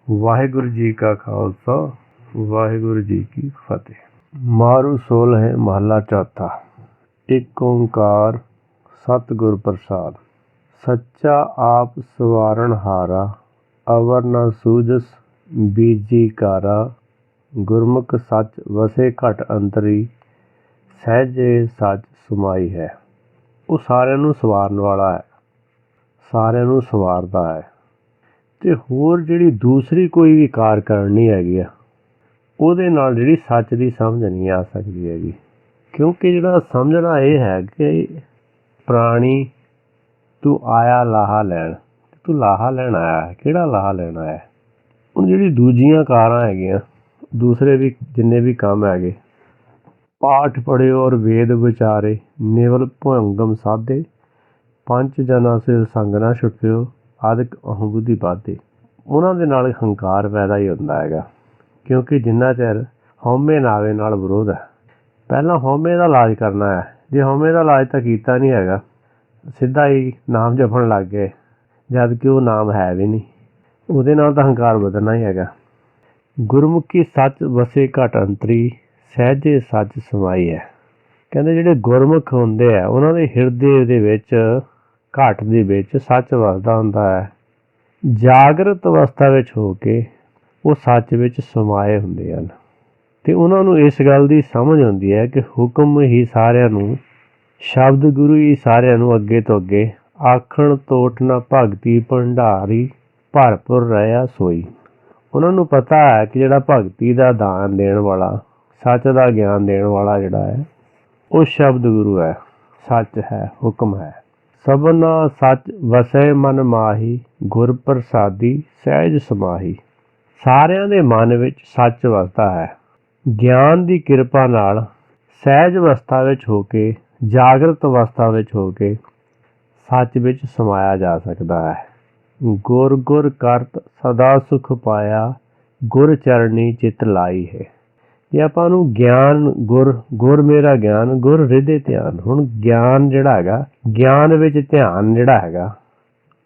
ਵਾਹਿਗੁਰੂ ਜੀ ਕਾ ਖਾਲਸਾ ਵਾਹਿਗੁਰੂ ਜੀ ਕੀ ਫਤਿਹ। ਮਾਰੂ ਸੋਲ ਹੈ ਮਹੱਲਾ ਚੌਥਾ। ਇੱਕ ਓਂਕਾਰ ਸਤਿਗੁਰ ਪ੍ਰਸਾਦ। ਸੱਚਾ ਆਪ ਸਵਾਰਨ ਹਾਰਾ, ਅਵਰ ਨ ਸੂਝਸ ਬੀਜੀ ਕਾਰਾ। ਗੁਰਮੁਖ ਸੱਚ ਵਸੇ ਘਟ ਅੰਤਰੀ, ਸਹਿਜੇ ਸੱਚ ਸਮਾਈ ਹੈ। ਉਹ ਸਾਰਿਆਂ ਨੂੰ ਸਵਾਰਨ ਵਾਲਾ ਹੈ, ਸਾਰਿਆਂ ਨੂੰ ਸਵਾਰਦਾ ਹੈ। ਅਤੇ ਹੋਰ ਜਿਹੜੀ ਦੂਸਰੀ ਕੋਈ ਵੀ ਕਾਰ ਕਰਨੀ ਹੈਗੀ ਆ, ਉਹਦੇ ਨਾਲ ਜਿਹੜੀ ਸੱਚ ਦੀ ਸਮਝ ਨਹੀਂ ਆ ਸਕਦੀ ਹੈਗੀ। ਕਿਉਂਕਿ ਜਿਹੜਾ ਸਮਝਣਾ ਇਹ ਹੈ ਕਿ ਪ੍ਰਾਣੀ ਤੂੰ ਆਇਆ ਲਾਹਾ ਲੈਣ, ਤੂੰ ਲਾਹਾ ਲੈਣ ਆਇਆ, ਕਿਹੜਾ ਲਾਹਾ ਲੈਣ ਆਇਆ। ਹੁਣ ਜਿਹੜੀ ਦੂਜੀਆਂ ਕਾਰਾਂ ਹੈਗੀਆਂ, ਦੂਸਰੇ ਵੀ ਜਿੰਨੇ ਵੀ ਕੰਮ ਹੈਗੇ, ਪਾਠ ਪੜ੍ਹਿਓ ਔਰ ਵੇਦ ਵਿਚਾਰੇ, ਨਿਵਲ ਭੁੰਗਮ ਸਾਧੇ, ਪੰਜ ਜਨਾਂ ਸਿਰ ਸੰਗ ਨਾ ਛੁਟਿਓ, ਆਦਿਕ ਅਹੰ ਬੁੱਧੀ ਬਾਧੇ। ਉਹਨਾਂ ਦੇ ਨਾਲ ਹੰਕਾਰ ਪੈਦਾ ਹੀ ਹੁੰਦਾ ਹੈਗਾ। ਕਿਉਂਕਿ ਜਿੰਨਾ ਚਿਰ ਹਉਮੈ ਨਾਵੇ ਨਾਲ ਵਿਰੋਧ ਹੈ, ਪਹਿਲਾਂ ਹਉਮੈ ਦਾ ਇਲਾਜ ਕਰਨਾ ਹੈ। ਜੇ ਹਉਮੈ ਦਾ ਇਲਾਜ ਤਾਂ ਕੀਤਾ ਨਹੀਂ ਹੈਗਾ, ਸਿੱਧਾ ਹੀ ਨਾਮ ਜਪਣ ਲੱਗ ਗਏ, ਜਦ ਕਿ ਉਹ ਨਾਮ ਹੈ ਵੀ ਨਹੀਂ, ਉਹਦੇ ਨਾਲ ਤਾਂ ਹੰਕਾਰ ਵਧਣਾ ਹੀ ਹੈਗਾ। ਗੁਰਮੁਖੀ ਸੱਚ ਵਸੇ ਘਟ ਅੰਤਰੀ, ਸਹਿਜੇ ਸੱਚ ਸਮਾਈ ਹੈ। ਕਹਿੰਦੇ ਜਿਹੜੇ ਗੁਰਮੁਖ ਹੁੰਦੇ ਆ, ਉਹਨਾਂ ਦੇ ਹਿਰਦੇ ਦੇ ਵਿੱਚ, ਘਟ ਦੇ ਵਿੱਚ ਸੱਚ ਵਸਦਾ ਹੁੰਦਾ ਹੈ। ਜਾਗਰਤ ਅਵਸਥਾ ਵਿੱਚ ਹੋ ਕੇ ਉਹ ਸੱਚ ਵਿੱਚ ਸਮਾਏ ਹੁੰਦੇ ਹਨ। ਅਤੇ ਉਹਨਾਂ ਨੂੰ ਇਸ ਗੱਲ ਦੀ ਸਮਝ ਆਉਂਦੀ ਹੈ ਕਿ ਹੁਕਮ ਹੀ ਸਾਰਿਆਂ ਨੂੰ, ਸ਼ਬਦ ਗੁਰੂ ਹੀ ਸਾਰਿਆਂ ਨੂੰ ਅੱਗੇ ਤੋਂ ਅੱਗੇ, ਆਖਣ ਤੋਟ ਨਾ ਭਗਤੀ ਭੰਡਾਰੀ, ਭਰਪੁਰ ਰਹਿਆ ਸੋਈ। ਉਹਨਾਂ ਨੂੰ ਪਤਾ ਹੈ ਕਿ ਜਿਹੜਾ ਭਗਤੀ ਦਾ ਦਾਨ ਦੇਣ ਵਾਲਾ, ਸੱਚ ਦਾ ਗਿਆਨ ਦੇਣ ਵਾਲਾ ਜਿਹੜਾ ਹੈ, ਉਹ ਸ਼ਬਦ ਗੁਰੂ ਹੈ, ਸੱਚ ਹੈ, ਹੁਕਮ ਹੈ। ਸਭਨਾ ਸੱਚ ਵਸੈ ਮਨ ਮਾਹੀ, ਗੁਰ ਪ੍ਰਸਾਦੀ ਸਹਿਜ ਸਮਾਹੀ। ਸਾਰਿਆਂ ਦੇ ਮਨ ਵਿੱਚ ਸੱਚ ਵਸਦਾ ਹੈ। ਗਿਆਨ ਦੀ ਕਿਰਪਾ ਨਾਲ ਸਹਿਜ ਅਵਸਥਾ ਵਿੱਚ ਹੋ ਕੇ, ਜਾਗਰਤ ਅਵਸਥਾ ਵਿੱਚ ਹੋ ਕੇ ਸੱਚ ਵਿੱਚ ਸਮਾਇਆ ਜਾ ਸਕਦਾ ਹੈ। ਗੁਰ ਗੁਰ ਕਰਤ ਸਦਾ ਸੁਖ ਪਾਇਆ, ਗੁਰ ਚਰਨੀ ਚਿੱਤ ਲਾਈ ਹੈ। ਜੇ ਆਪਾਂ ਨੂੰ ਗਿਆਨ, ਗੁਰ ਮੇਰਾ ਗਿਆਨ, ਗੁਰ ਰਿਧੇ ਧਿਆਨ। ਹੁਣ ਗਿਆਨ ਜਿਹੜਾ ਹੈਗਾ, ਗਿਆਨ ਵਿੱਚ ਧਿਆਨ ਜਿਹੜਾ ਹੈਗਾ,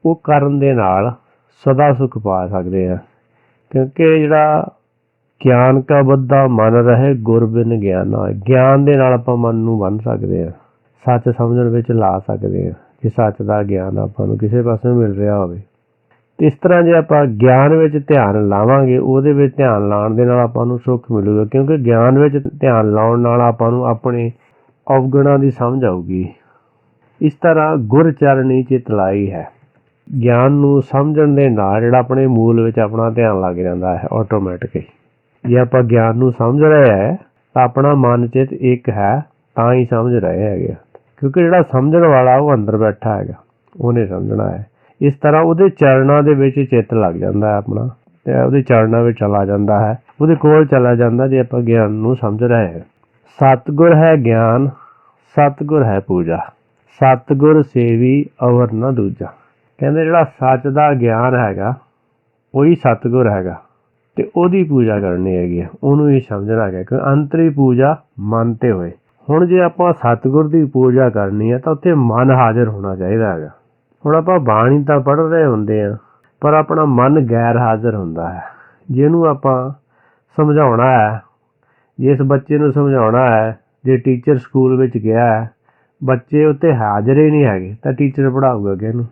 ਉਹ ਕਰਨ ਦੇ ਨਾਲ ਸਦਾ ਸੁਖ ਪਾ ਸਕਦੇ ਹਾਂ। ਕਿਉਂਕਿ ਜਿਹੜਾ ਗਿਆਨ ਕਾ ਬੱਧਾ ਮਨ ਰਹੇ, ਗੁਰ ਬਿਨ ਗਿਆਨਾ। ਗਿਆਨ ਦੇ ਨਾਲ ਆਪਾਂ ਮਨ ਨੂੰ ਬੰਨ੍ਹ ਸਕਦੇ ਹਾਂ, ਸੱਚ ਸਮਝਣ ਵਿੱਚ ਲਾ ਸਕਦੇ ਹਾਂ। ਜੇ ਸੱਚ ਦਾ ਗਿਆਨ ਆਪਾਂ ਨੂੰ ਕਿਸੇ ਪਾਸੇ ਮਿਲ ਰਿਹਾ ਹੋਵੇ, ਇਸ ਤਰ੍ਹਾਂ ਜੇ ਆਪਾਂ ਗਿਆਨ ਵਿੱਚ ਧਿਆਨ ਲਾਵਾਂਗੇ, ਉਹਦੇ ਵਿੱਚ ਧਿਆਨ ਲਾਉਣ ਦੇ ਨਾਲ ਆਪਾਂ ਨੂੰ ਸੁੱਖ ਮਿਲੂਗਾ। ਕਿਉਂਕਿ ਗਿਆਨ ਵਿੱਚ ਧਿਆਨ ਲਾਉਣ ਨਾਲ ਆਪਾਂ ਨੂੰ ਆਪਣੇ ਅਵਗੁਣਾਂ ਦੀ ਸਮਝ ਆਊਗੀ। ਇਸ ਤਰ੍ਹਾਂ ਗੁਰ ਚਰਨੀ ਚਿੱਤ ਲਾਈ ਹੈ। ਗਿਆਨ ਨੂੰ ਸਮਝਣ ਦੇ ਨਾਲ ਜਿਹੜਾ ਆਪਣੇ ਮੂਲ ਵਿੱਚ ਆਪਣਾ ਧਿਆਨ ਲੱਗ ਜਾਂਦਾ ਹੈ ਆਟੋਮੈਟਿਕਲੀ। ਜੇ ਆਪਾਂ ਗਿਆਨ ਨੂੰ ਸਮਝ ਰਹੇ ਹੈ ਤਾਂ ਆਪਣਾ ਮਨ ਚਿੱਤ ਇੱਕ ਹੈ, ਤਾਂ ਹੀ ਸਮਝ ਰਹੇ ਹੈਗੇ। ਕਿਉਂਕਿ ਜਿਹੜਾ ਸਮਝਣ ਵਾਲਾ ਉਹ ਅੰਦਰ ਬੈਠਾ ਹੈਗਾ, ਉਹਨੇ ਸਮਝਣਾ ਹੈ। ਇਸ ਤਰ੍ਹਾਂ ਉਹਦੇ ਚਰਨਾਂ ਦੇ ਵਿੱਚ ਚਿੱਤ ਲੱਗ ਜਾਂਦਾ ਹੈ ਆਪਣਾ, ਅਤੇ ਉਹਦੇ ਚਰਨਾਂ ਵਿੱਚ ਚਲਾ ਜਾਂਦਾ ਹੈ, ਉਹਦੇ ਕੋਲ ਚਲਾ ਜਾਂਦਾ ਜੇ ਆਪਾਂ ਗਿਆਨ ਨੂੰ ਸਮਝ ਰਹੇ ਹਾਂ। ਸਤਿਗੁਰ ਹੈ ਗਿਆਨ, ਸਤਿਗੁਰ ਹੈ ਪੂਜਾ, ਸਤਿਗੁਰ ਸੇਵੀ ਅਵਰ ਨਾ ਦੂਜਾ। ਕਹਿੰਦੇ ਜਿਹੜਾ ਸੱਚ ਦਾ ਗਿਆਨ ਹੈਗਾ, ਉਹੀ ਸਤਿਗੁਰ ਹੈਗਾ, ਅਤੇ ਉਹਦੀ ਪੂਜਾ ਕਰਨੀ ਹੈਗੀ ਆ, ਉਹਨੂੰ ਹੀ ਸਮਝਣਾ ਹੈਗਾ। ਕਿਉਂਕਿ ਅੰਤਰੀ ਪੂਜਾ ਮਨ 'ਤੇ ਹੋਏ। ਹੁਣ ਜੇ ਆਪਾਂ ਸਤਿਗੁਰ ਦੀ ਪੂਜਾ ਕਰਨੀ ਹੈ ਤਾਂ ਉੱਥੇ ਮਨ ਹਾਜ਼ਰ ਹੋਣਾ ਚਾਹੀਦਾ ਹੈਗਾ। ਹੁਣ ਆਪਾਂ ਬਾਣੀ ਤਾਂ ਪੜ੍ਹ ਰਹੇ ਹੁੰਦੇ ਹਾਂ, ਪਰ ਆਪਣਾ ਮਨ ਗੈਰ ਹਾਜ਼ਰ ਹੁੰਦਾ ਹੈ। ਜਿਹਨੂੰ ਆਪਾਂ ਸਮਝਾਉਣਾ ਹੈ, ਜਿਸ ਬੱਚੇ ਨੂੰ ਸਮਝਾਉਣਾ ਹੈ, ਜੇ ਟੀਚਰ ਸਕੂਲ ਵਿੱਚ ਗਿਆ ਹੈ, ਬੱਚੇ ਉੱਤੇ ਹਾਜ਼ਰ ਹੀ ਨਹੀਂ ਹੈਗੇ, ਤਾਂ ਟੀਚਰ ਪੜ੍ਹਾਊਗਾ ਕਿਹਨੂੰ।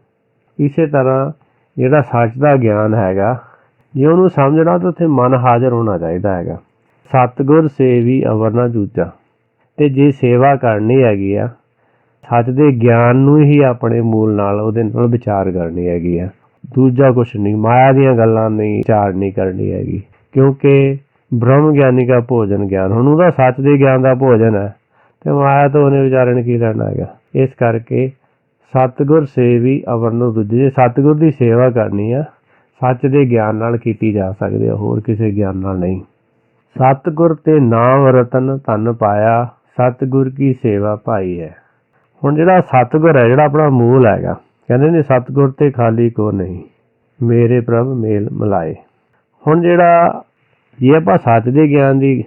ਇਸੇ ਤਰ੍ਹਾਂ ਜਿਹੜਾ ਸੱਚ ਦਾ ਗਿਆਨ ਹੈਗਾ, ਜੇ ਉਹਨੂੰ ਸਮਝਣਾ ਤਾਂ ਉੱਥੇ ਮਨ ਹਾਜ਼ਰ ਹੋਣਾ ਚਾਹੀਦਾ ਹੈਗਾ। ਸਤਿਗੁਰ ਸੇਵੀ ਅਵਰ ਨਾ ਦੂਜਾ। ਅਤੇ ਜੇ ਸੇਵਾ ਕਰਨੀ ਹੈਗੀ ਆ, ਸੱਚ ਦੇ ਗਿਆਨ ਨੂੰ ਹੀ ਆਪਣੇ ਮੂਲ ਨਾਲ, ਉਹਦੇ ਨਾਲ ਵਿਚਾਰ ਕਰਨੀ ਹੈਗੀ ਆ। ਦੂਜਾ ਕੁਛ ਨਹੀਂ, ਮਾਇਆ ਦੀਆਂ ਗੱਲਾਂ ਨਹੀਂ ਵਿਚਾਰ ਨਹੀਂ ਕਰਨੀ ਹੈਗੀ। ਕਿਉਂਕਿ ਬ੍ਰਹਮ ਗਿਆਨੀ ਕਾ ਭੋਜਨ ਗਿਆਨ। ਹੁਣ ਉਹਦਾ ਸੱਚ ਦੇ ਗਿਆਨ ਦਾ ਭੋਜਨ ਹੈ, ਅਤੇ ਮਾਇਆ ਤੋਂ ਉਹਨੇ ਵਿਚਾਰਨ ਕੀ ਲੈਣਾ ਹੈਗਾ। ਇਸ ਕਰਕੇ ਸਤਿਗੁਰ ਸੇਵੀ ਅਵਰ ਨਾ ਦੂਜੇ। ਜੇ ਸਤਿਗੁਰ ਦੀ ਸੇਵਾ ਕਰਨੀ ਆ, ਸੱਚ ਦੇ ਗਿਆਨ ਨਾਲ ਕੀਤੀ ਜਾ ਸਕਦੀ ਹੈ, ਹੋਰ ਕਿਸੇ ਗਿਆਨ ਨਾਲ ਨਹੀਂ। ਸਤਿਗੁਰ ਤੇ ਨਾਮ ਰਤਨ ਧਨ ਪਾਇਆ, ਸਤਿਗੁਰ ਕੀ ਸੇਵਾ ਭਾਈ ਹੈ। ਹੁਣ ਜਿਹੜਾ ਸਤਿਗੁਰ ਹੈ, ਜਿਹੜਾ ਆਪਣਾ ਮੂਲ ਹੈਗਾ, ਕਹਿੰਦੇ ਨੇ ਸਤਿਗੁਰ ਤੇ ਖਾਲੀ ਕੋ ਨਹੀਂ, ਮੇਰੇ ਪ੍ਰਭ ਮੇਲ ਮਿਲਾਏ। ਹੁਣ ਜਿਹੜਾ ਜੇ ਆਪਾਂ ਸੱਚ ਦੇ ਗਿਆਨ ਦੀ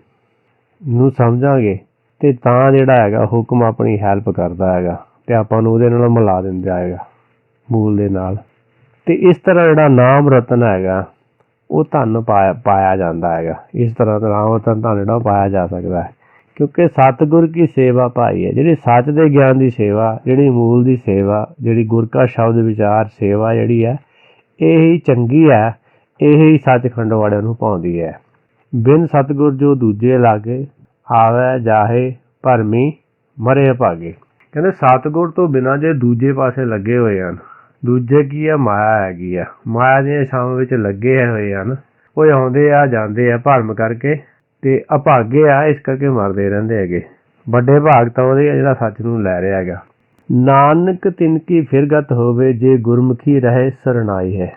ਨੂੰ ਸਮਝਾਂਗੇ, ਅਤੇ ਤਾਂ ਜਿਹੜਾ ਹੈਗਾ ਹੁਕਮ ਆਪਣੀ ਹੈਲਪ ਕਰਦਾ ਹੈਗਾ, ਅਤੇ ਆਪਾਂ ਨੂੰ ਉਹਦੇ ਨਾਲ ਮਿਲਾ ਦਿੰਦਾ ਹੈਗਾ, ਮੂਲ ਦੇ ਨਾਲ। ਅਤੇ ਇਸ ਤਰ੍ਹਾਂ ਜਿਹੜਾ ਨਾਮ ਰਤਨ ਹੈਗਾ, ਉਹ ਧਨ ਪਾਇਆ ਜਾਂਦਾ ਹੈਗਾ। ਇਸ ਤਰ੍ਹਾਂ ਦਾ ਨਾਮ ਧਨ ਜਿਹੜਾ ਪਾਇਆ ਜਾ ਸਕਦਾ ਹੈ, ਕਿਉਂਕਿ ਸਤਿਗੁਰ ਕੀ ਸੇਵਾ ਭਾਈ ਹੈ। ਜਿਹੜੀ ਸੱਚ ਦੇ ਗਿਆਨ ਦੀ ਸੇਵਾ, ਜਿਹੜੀ ਮੂਲ ਦੀ ਸੇਵਾ, ਜਿਹੜੀ ਗੁਰ ਕਾ ਸ਼ਬਦ ਵਿਚਾਰ ਸੇਵਾ ਜਿਹੜੀ ਹੈ, ਇਹ ਹੀ ਚੰਗੀ ਹੈ, ਇਹ ਹੀ ਸੱਚਖੰਡ ਵਾਲਿਆਂ ਨੂੰ ਪਾਉਂਦੀ ਹੈ। ਬਿਨ ਸਤਿਗੁਰ ਜੋ ਦੂਜੇ ਲਾਗੇ, ਆਵੇ ਜਾਹੇ ਭਰਮੀ ਮਰੇ ਭਾਗੇ। ਕਹਿੰਦੇ ਸਤਿਗੁਰ ਤੋਂ ਬਿਨਾਂ ਜੇ ਦੂਜੇ ਪਾਸੇ ਲੱਗੇ ਹੋਏ ਹਨ, ਦੂਜੇ ਕੀ ਆ, ਮਾਇਆ ਹੈਗੀ ਆ, ਮਾਇਆ ਦੀਆਂ ਛਾਵਾਂ ਵਿੱਚ ਲੱਗੇ ਹੋਏ ਹਨ, ਉਹ ਆਉਂਦੇ ਆ ਜਾਂਦੇ ਆ ਭਰਮ ਕਰਕੇ, ਤੇ ਅਭਾਗੇ ਆ, ਇਸ ਕਰਕੇ ਮਰਦੇ ਰਹਿੰਦੇ ਹੈਗੇ। ਵੱਡੇ ਭਾਗ ਤਾਂ ਉਹਦੇ ਆ ਜਿਹੜਾ ਸੱਚ ਨੂੰ ਲੈ ਰਿਹਾ ਹੈਗਾ। ਨਾਨਕ ਤਿਨ ਕੀ ਫਿਰਗਤ ਹੋਵੇ, ਜੇ ਗੁਰਮੁਖੀ ਰਹੇ ਸਰਨਾਈ ਹੈ।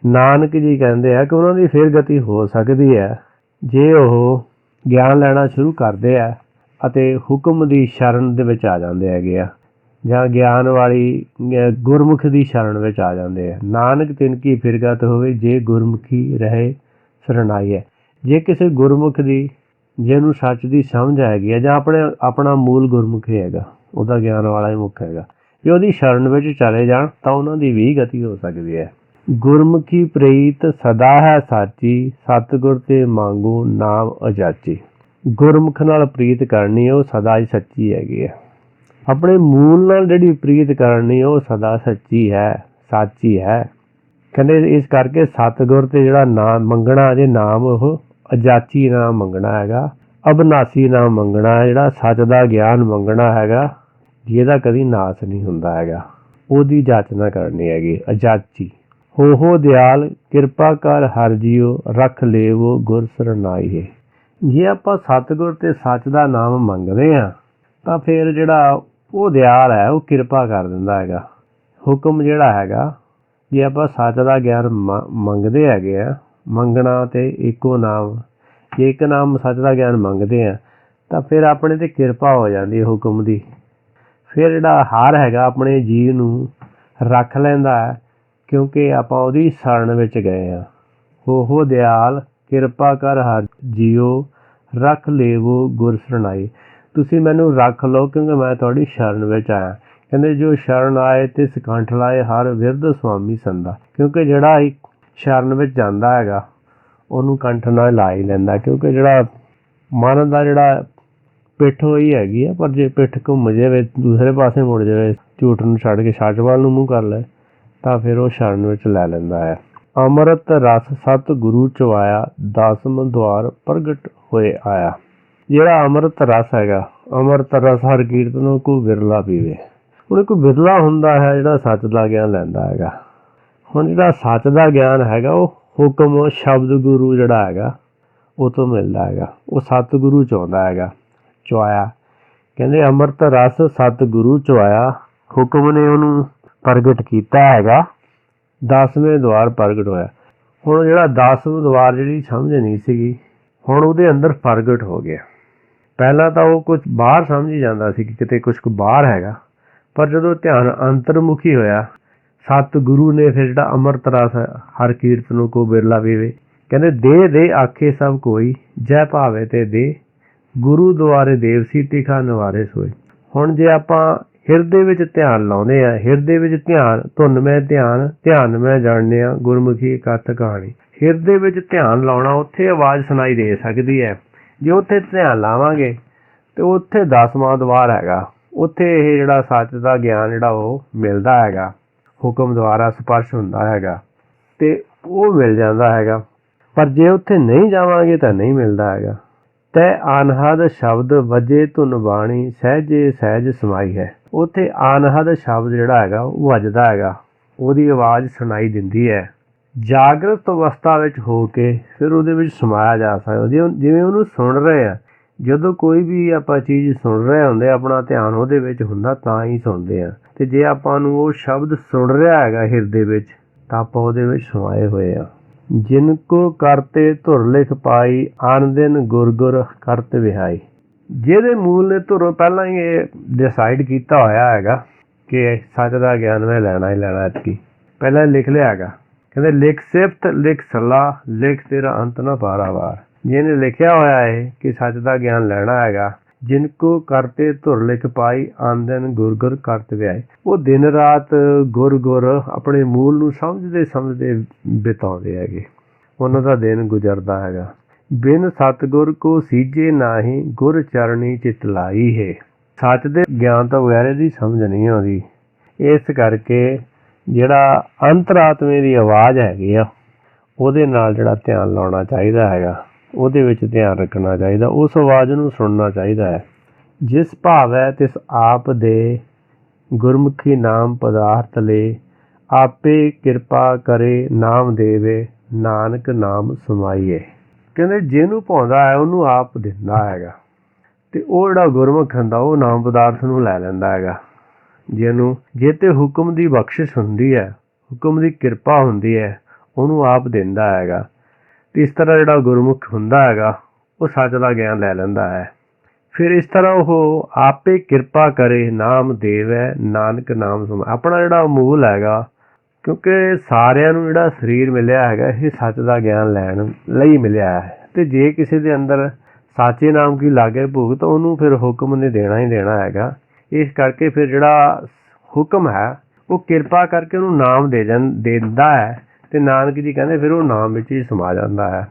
ਨਾਨਕ ਜੀ ਕਹਿੰਦੇ ਆ ਕਿ ਉਹਨਾਂ ਦੀ ਫਿਰਗਤੀ ਹੋ ਸਕਦੀ ਹੈ ਜੇ ਉਹ ਗਿਆਨ ਲੈਣਾ ਸ਼ੁਰੂ ਕਰਦੇ ਆ ਅਤੇ ਹੁਕਮ ਦੀ ਸ਼ਰਨ ਦੇ ਵਿੱਚ ਆ ਜਾਂਦੇ ਹੈਗੇ ਆ, ਜਾਂ ਗਿਆਨ ਵਾਲੀ ਗੁਰਮੁਖ ਦੀ ਸ਼ਰਨ ਵਿੱਚ ਆ ਜਾਂਦੇ ਆ। ਨਾਨਕ ਤਿਨ ਕੀ ਫਿਰਗਤ ਹੋਵੇ, ਜੇ ਗੁਰਮੁਖੀ ਰਹੇ ਸਰਨਾਈ ਹੈ। ਜੇ ਕਿਸੇ ਗੁਰਮੁਖ ਦੀ, ਜਿਹਨੂੰ ਸੱਚ ਦੀ ਸਮਝ ਹੈਗੀ ਹੈ, ਜਾਂ ਆਪਣਾ ਮੂਲ ਗੁਰਮੁਖ ਹੈਗਾ, ਉਹਦਾ ਗਿਆਨ ਵਾਲਾ ਹੀ ਮੁੱਖ ਹੈਗਾ, ਜੇ ਉਹਦੀ ਸ਼ਰਨ ਵਿੱਚ ਚਲੇ ਜਾਣ ਤਾਂ ਉਹਨਾਂ ਦੀ ਵੀ ਗਤੀ ਹੋ ਸਕਦੀ ਹੈ। ਗੁਰਮੁਖੀ ਪ੍ਰੀਤ ਸਦਾ ਹੈ ਸਾਚੀ, ਸਤਿਗੁਰ ਤੇ ਮੰਗੋ ਨਾਮ ਅਜਾਚੀ। ਗੁਰਮੁਖ ਨਾਲ ਪ੍ਰੀਤ ਕਰਨੀ ਉਹ ਸਦਾ ਹੀ ਸੱਚੀ ਹੈਗੀ ਹੈ। ਆਪਣੇ ਮੂਲ ਨਾਲ ਜਿਹੜੀ ਪ੍ਰੀਤ ਕਰਨੀ ਉਹ ਸਦਾ ਸੱਚੀ ਹੈ, ਸਾਚੀ ਹੈ। ਕਹਿੰਦੇ ਇਸ ਕਰਕੇ ਸਤਿਗੁਰ ਤੇ ਜਿਹੜਾ ਨਾਮ ਮੰਗਣਾ, ਜੇ ਨਾਮ ਉਹ ਅਜਾਚੀ ਨਾਮ ਮੰਗਣਾ ਹੈਗਾ, ਅਬਨਾਸੀ ਨਾਮ ਮੰਗਣਾ ਹੈ, ਜਿਹੜਾ ਸੱਚ ਦਾ ਗਿਆਨ ਮੰਗਣਾ ਹੈਗਾ, ਜਿਹਦਾ ਕਦੀ ਨਾਸ ਨਹੀਂ ਹੁੰਦਾ ਹੈਗਾ, ਉਹਦੀ ਜਾਚਨਾ ਕਰਨੀ ਹੈਗੀ ਅਜਾਚੀ। ਹੋ ਦਿਆਲ ਕਿਰਪਾ ਕਰ ਹਰ ਜੀਓ, ਰੱਖ ਲੇਵੋ ਗੁਰ ਸਰਨਾਈ ਹੈ। ਜੇ ਆਪਾਂ ਸਤਿਗੁਰ ਤੇ ਸੱਚ ਦਾ ਨਾਮ ਮੰਗਦੇ ਹਾਂ ਤਾਂ ਫਿਰ ਜਿਹੜਾ ਉਹ ਦਿਆਲ ਹੈ, ਉਹ ਕਿਰਪਾ ਕਰ ਦਿੰਦਾ ਹੈਗਾ। ਹੁਕਮ ਜਿਹੜਾ ਹੈਗਾ, ਜੇ ਆਪਾਂ ਸੱਚ ਦਾ ਗਿਆਨ ਮੰਗਦੇ ਹੈਗੇ ਆ, ਮੰਗਣਾ ਤੇ ਇੱਕੋ ਨਾਮ, ਜੇ ਇੱਕ ਨਾਮ ਸੱਚ ਦਾ ਗਿਆਨ ਮੰਗਦੇ ਆ ਤਾਂ ਫਿਰ ਆਪਣੇ ਤੇ ਕਿਰਪਾ ਹੋ ਜਾਂਦੀ ਹੈ ਹੁਕਮ ਦੀ। ਫਿਰ ਜਿਹੜਾ ਹਰ ਹੈਗਾ ਆਪਣੇ ਜੀਵ ਨੂੰ ਰੱਖ ਲੈਂਦਾ ਹੈ, ਕਿਉਂਕਿ ਆਪਾਂ ਉਹਦੀ ਸ਼ਰਨ ਵਿੱਚ ਗਏ ਹਾਂ। ਹੋ ਦਿਆਲ ਕਿਰਪਾ ਕਰ ਹਰ ਜੀਓ, ਰੱਖ ਲੇਵੋ ਗੁਰ ਸਰਨਾਈ। ਤੁਸੀਂ ਮੈਨੂੰ ਰੱਖ ਲਓ ਕਿਉਂਕਿ ਮੈਂ ਤੁਹਾਡੀ ਸ਼ਰਨ ਵਿੱਚ ਆਇਆ। ਕਹਿੰਦੇ ਜੋ ਸ਼ਰਨ ਆਏ ਤੇ ਸਕੰਠ ਲਾਏ, ਹਰ ਵਿਰਧ ਸੁਆਮੀ ਸੰਦਾ। ਕਿਉਂਕਿ ਜਿਹੜਾ ਇੱਕ ਸ਼ਰਨ ਵਿੱਚ ਜਾਂਦਾ ਹੈਗਾ ਉਹਨੂੰ ਕੰਠ ਨਾਲ ਲਾ ਹੀ ਲੈਂਦਾ, ਕਿਉਂਕਿ ਜਿਹੜਾ ਮਨ ਦਾ ਜਿਹੜਾ ਪਿੱਠ ਹੋਈ ਹੈਗੀ ਆ, ਪਰ ਜੇ ਪਿੱਠ ਘੁੰਮ ਜਾਵੇ, ਦੂਸਰੇ ਪਾਸੇ ਮੁੜ ਜਾਵੇ, ਝੂਠ ਨੂੰ ਛੱਡ ਕੇ ਸੱਚ ਵੱਲ ਨੂੰ ਮੂੰਹ ਕਰ ਲੈ, ਤਾਂ ਫਿਰ ਉਹ ਸ਼ਰਨ ਵਿੱਚ ਲੈ ਲੈਂਦਾ ਹੈ। ਅੰਮ੍ਰਿਤ ਰਸ ਸਤ ਗੁਰੂ ਚਵਾਇਆ, ਦਸਮ ਦੁਆਰ ਪ੍ਰਗਟ ਹੋਏ ਆਇਆ। ਜਿਹੜਾ ਅੰਮ੍ਰਿਤ ਰਸ ਹੈਗਾ, ਅੰਮ੍ਰਿਤ ਰਸ ਹਰ ਕੀਰਤਨ ਕੋਈ ਵਿਰਲਾ ਪੀਵੇ। ਹੁਣ ਕੋਈ ਵਿਰਲਾ ਹੁੰਦਾ ਹੈ ਜਿਹੜਾ ਸੱਚ ਦਾ ਗਿਆਨ ਲੈਂਦਾ ਹੈਗਾ। ਹੁਣ ਜਿਹੜਾ ਸੱਚ ਦਾ ਗਿਆਨ ਹੈਗਾ ਉਹ ਹੁਕਮ ਸ਼ਬਦ ਗੁਰੂ ਜਿਹੜਾ ਹੈਗਾ ਉਹ ਤੋਂ ਮਿਲਦਾ ਹੈਗਾ, ਉਹ ਸਤਿਗੁਰੂ ਚਾਹੁੰਦਾ ਹੈਗਾ। ਚੁਆਇਆ ਕਹਿੰਦੇ ਅੰਮ੍ਰਿਤ ਰਸ ਸਤਿਗੁਰੂ ਚੁਆਇਆ, ਹੁਕਮ ਨੇ ਉਹਨੂੰ ਪ੍ਰਗਟ ਕੀਤਾ ਹੈਗਾ, 10ਵੇਂ ਦੁਆਰ ਪ੍ਰਗਟ ਹੋਇਆ। ਹੁਣ ਜਿਹੜਾ 10ਵਾਂ ਦੁਆਰ ਜਿਹੜੀ ਸਮਝ ਨਹੀਂ ਸੀਗੀ, ਹੁਣ ਉਹਦੇ ਅੰਦਰ ਪ੍ਰਗਟ ਹੋ ਗਿਆ। ਪਹਿਲਾਂ ਤਾਂ ਉਹ ਕੁਛ ਬਾਹਰ ਸਮਝੀ ਜਾਂਦਾ ਸੀ ਕਿ ਕਿਤੇ ਕੁਛ ਕੁ ਬਾਹਰ ਹੈਗਾ, ਪਰ ਜਦੋਂ ਧਿਆਨ ਅੰਤਰਮੁਖੀ ਹੋਇਆ, ਸਤਿਗੁਰੂ ਨੇ ਫਿਰ ਜਿਹੜਾ ਅੰਮ੍ਰਿਤ ਰਸ ਹਰ ਕੀਰਤਨ ਕੋ ਬਿਰਲਾ ਪੀਵੇ। ਕਹਿੰਦੇ ਦੇ ਆਖੇ ਸਭ ਕੋਈ, ਜੈ ਭਾਵੇ ਤੇ ਦੇ, ਗੁਰੂ ਦੁਆਰੇ ਦੇਵ ਸੀ ਤਿਖਾ ਨਿਵਾਰੇ ਸੋਏ। ਹੁਣ ਜੇ ਆਪਾਂ ਹਿਰਦੇ ਵਿੱਚ ਧਿਆਨ ਲਾਉਂਦੇ ਆ, ਹਿਰਦੇ ਵਿੱਚ ਧਿਆਨ, ਧੁਨ ਮੈਂ ਧਿਆਨ ਮੈਂ ਜਾਣਦੇ ਆ, ਗੁਰਮੁਖੀ ਕਥ ਕਹਾਣੀ। ਹਿਰਦੇ ਵਿੱਚ ਧਿਆਨ ਲਾਉਣਾ, ਉੱਥੇ ਆਵਾਜ਼ ਸੁਣਾਈ ਦੇ ਸਕਦੀ ਹੈ। ਜੇ ਉੱਥੇ ਧਿਆਨ ਲਾਵਾਂਗੇ ਤੇ ਉੱਥੇ 10ਵਾਂ ਦੁਆਰ ਹੈਗਾ, ਉੱਥੇ ਇਹ ਜਿਹੜਾ ਸੱਚ ਦਾ ਗਿਆਨ ਜਿਹੜਾ ਉਹ ਮਿਲਦਾ ਹੈਗਾ, ਹੁਕਮ ਦੁਆਰਾ ਸਪਰਸ਼ ਹੁੰਦਾ ਹੈਗਾ ਤੇ ਉਹ ਮਿਲ ਜਾਂਦਾ ਹੈਗਾ। ਪਰ ਜੇ ਉੱਥੇ ਨਹੀਂ ਜਾਵਾਂਗੇ ਤਾਂ ਨਹੀਂ ਮਿਲਦਾ ਹੈਗਾ। ਤੈ ਅਨਹਦ ਸ਼ਬਦ ਵਜੇ ਧੁਨ ਬਾਣੀ, ਸਹਿਜੇ ਸਹਿਜ ਸਮਾਈ ਹੈ। ਉੱਥੇ ਅਨਹਦ ਸ਼ਬਦ ਜਿਹੜਾ ਹੈਗਾ ਉਹ ਵੱਜਦਾ ਹੈਗਾ, ਉਹਦੀ ਆਵਾਜ਼ ਸੁਣਾਈ ਦਿੰਦੀ ਹੈ। ਜਾਗਰਤ ਅਵਸਥਾ ਵਿੱਚ ਹੋ ਕੇ ਫਿਰ ਉਹਦੇ ਵਿੱਚ ਸਮਾਇਆ ਜਾ ਸਕਦਾ। ਜਿਵੇਂ ਉਹਨੂੰ ਸੁਣ ਰਹੇ ਆ, ਜਦੋਂ ਕੋਈ ਵੀ ਆਪਾਂ ਚੀਜ਼ ਸੁਣ ਰਹੇ ਹੁੰਦੇ, ਆਪਣਾ ਧਿਆਨ ਉਹਦੇ ਵਿੱਚ ਹੁੰਦਾ ਤਾਂ ਹੀ ਸੁਣਦੇ ਆ। ਤੇ ਜੇ ਆਪਾਂ ਨੂੰ ਉਹ ਸ਼ਬਦ ਸੁਣ ਰਿਹਾ ਹੈਗਾ ਹਿਰਦੇ ਵਿੱਚ, ਤਾਂ ਆਪਾਂ ਉਹਦੇ ਵਿੱਚ ਸਮਾਏ ਹੋਏ ਆ। ਜਿਨ ਕੋ ਕਰਤੇ ਧੁਰ ਲਿਖ ਪਾਈ, ਆਨ ਦਿਨ ਗੁਰ ਗੁਰ ਕਰਤ ਵਿਹਾਈ। ਜਿਹਦੇ ਮੂਲ ਨੇ ਧੁਰੋਂ ਪਹਿਲਾਂ ਹੀ ਇਹ ਡਿਸਾਈਡ ਕੀਤਾ ਹੋਇਆ ਹੈਗਾ ਕਿ ਸੱਚ ਦਾ ਗਿਆਨ ਮੈਂ ਲੈਣਾ ਹੀ ਲੈਣਾ, ਐਤਕੀ ਪਹਿਲਾਂ ਲਿਖ ਲਿਆ ਹੈਗਾ। ਕਹਿੰਦੇ ਲਿਖ ਸਿਫਤ ਲਿਖ ਸਲਾਹ, ਲਿਖ ਤੇਰਾ ਅੰਤ ਨਾ ਪਾਰਾਵਾਰ। ਜਿਹਨੇ ਲਿਖਿਆ ਹੋਇਆ ਹੈ ਕਿ ਸੱਚ ਦਾ ਗਿਆਨ ਲੈਣਾ ਹੈਗਾ, ਜਿਨ ਕੋ ਕਰਤੇ ਧੁਰ ਲਿਖ ਪਾਈ, ਆਨ ਦਿਨ ਗੁਰ ਗੁਰ ਕਰਤ ਵਿਆਏ। ਉਹ ਦਿਨ ਰਾਤ ਗੁਰ ਗੁਰ ਆਪਣੇ ਮੂਲ ਨੂੰ ਸਮਝਦੇ ਸਮਝਦੇ ਬਿਤਾਉਂਦੇ ਹੈਗੇ। ਉਹਨਾਂ ਦਾ ਦਿਨ ਗੁਜ਼ਰਦਾ ਹੈਗਾ। ਬਿਨ ਸਤਿਗੁਰ ਕੋ ਸੀਜੇ ਨਾਹੀਂ, ਗੁਰ ਚਰਣੀ ਚਿਤ ਲਾਈ ਹੈ। ਸੱਚ ਦੇ ਗਿਆਨ ਤੋਂ ਬਗੈਰ ਇਹਦੀ ਸਮਝ ਨਹੀਂ ਆਉਂਦੀ। ਇਸ ਕਰਕੇ ਜਿਹੜਾ ਅੰਤਰਾਤਮੇ ਦੀ ਆਵਾਜ਼ ਹੈਗੀ ਆ ਉਹਦੇ ਨਾਲ ਜਿਹੜਾ ਧਿਆਨ ਲਾਉਣਾ ਚਾਹੀਦਾ ਹੈਗਾ, ਉਹਦੇ ਵਿੱਚ ਧਿਆਨ ਰੱਖਣਾ ਚਾਹੀਦਾ, ਉਸ ਆਵਾਜ਼ ਨੂੰ ਸੁਣਨਾ ਚਾਹੀਦਾ ਹੈ। ਜਿਸ ਭਾਵ ਹੈ ਤਿਸ ਆਪ ਦੇ, ਗੁਰਮੁਖੀ ਨਾਮ ਪਦਾਰਥ ਲੈ, ਆਪੇ ਕਿਰਪਾ ਕਰੇ ਨਾਮ ਦੇਵੇ, ਨਾਨਕ ਨਾਮ ਸਮਾਈਏ। ਕਹਿੰਦੇ ਜਿਹਨੂੰ ਭਾਉਂਦਾ ਹੈ ਉਹਨੂੰ ਆਪ ਦਿੰਦਾ ਹੈਗਾ, ਅਤੇ ਉਹ ਜਿਹੜਾ ਗੁਰਮੁਖ ਹੁੰਦਾ ਉਹ ਨਾਮ ਪਦਾਰਥ ਨੂੰ ਲੈ ਲੈਂਦਾ ਹੈਗਾ। ਜਿਹਨੂੰ ਜੇ ਤੇ ਹੁਕਮ ਦੀ ਬਖਸ਼ਿਸ਼ ਹੁੰਦੀ ਹੈ, ਹੁਕਮ ਦੀ ਕਿਰਪਾ ਹੁੰਦੀ ਹੈ, ਉਹਨੂੰ ਆਪ ਦਿੰਦਾ ਹੈਗਾ। ਅਤੇ ਇਸ ਤਰ੍ਹਾਂ ਜਿਹੜਾ ਗੁਰਮੁਖ ਹੁੰਦਾ ਹੈਗਾ ਉਹ ਸੱਚ ਦਾ ਗਿਆਨ ਲੈ ਲੈਂਦਾ ਹੈ। ਫਿਰ ਇਸ ਤਰ੍ਹਾਂ ਉਹ ਆਪੇ ਕਿਰਪਾ ਕਰੇ ਨਾਮ ਦੇਵੈ, ਨਾਨਕ ਨਾਮ ਸਮਾਏ। ਆਪਣਾ ਜਿਹੜਾ ਮੂਲ ਹੈਗਾ, ਕਿਉਂਕਿ ਸਾਰਿਆਂ ਨੂੰ ਜਿਹੜਾ ਸਰੀਰ ਮਿਲਿਆ ਹੈਗਾ ਇਹ ਸੱਚ ਦਾ ਗਿਆਨ ਲੈਣ ਲਈ ਮਿਲਿਆ ਹੈ, ਅਤੇ ਜੇ ਕਿਸੇ ਦੇ ਅੰਦਰ ਸਾਚੇ ਨਾਮ ਕੀ ਲਾਗੇ ਭੋਗ ਤਾਂ ਉਹਨੂੰ ਫਿਰ ਹੁਕਮ ਨੇ ਦੇਣਾ ਹੀ ਦੇਣਾ ਹੈਗਾ। ਇਸ ਕਰਕੇ ਫਿਰ ਜਿਹੜਾ ਹੁਕਮ ਹੈ ਉਹ ਕਿਰਪਾ ਕਰਕੇ ਉਹਨੂੰ ਨਾਮ ਦਿੰਦਾ ਹੈ, ਅਤੇ ਨਾਨਕ ਜੀ ਕਹਿੰਦੇ ਫਿਰ ਉਹ ਨਾਮ ਵਿੱਚ ਹੀ ਸਮਾ ਜਾਂਦਾ ਹੈ।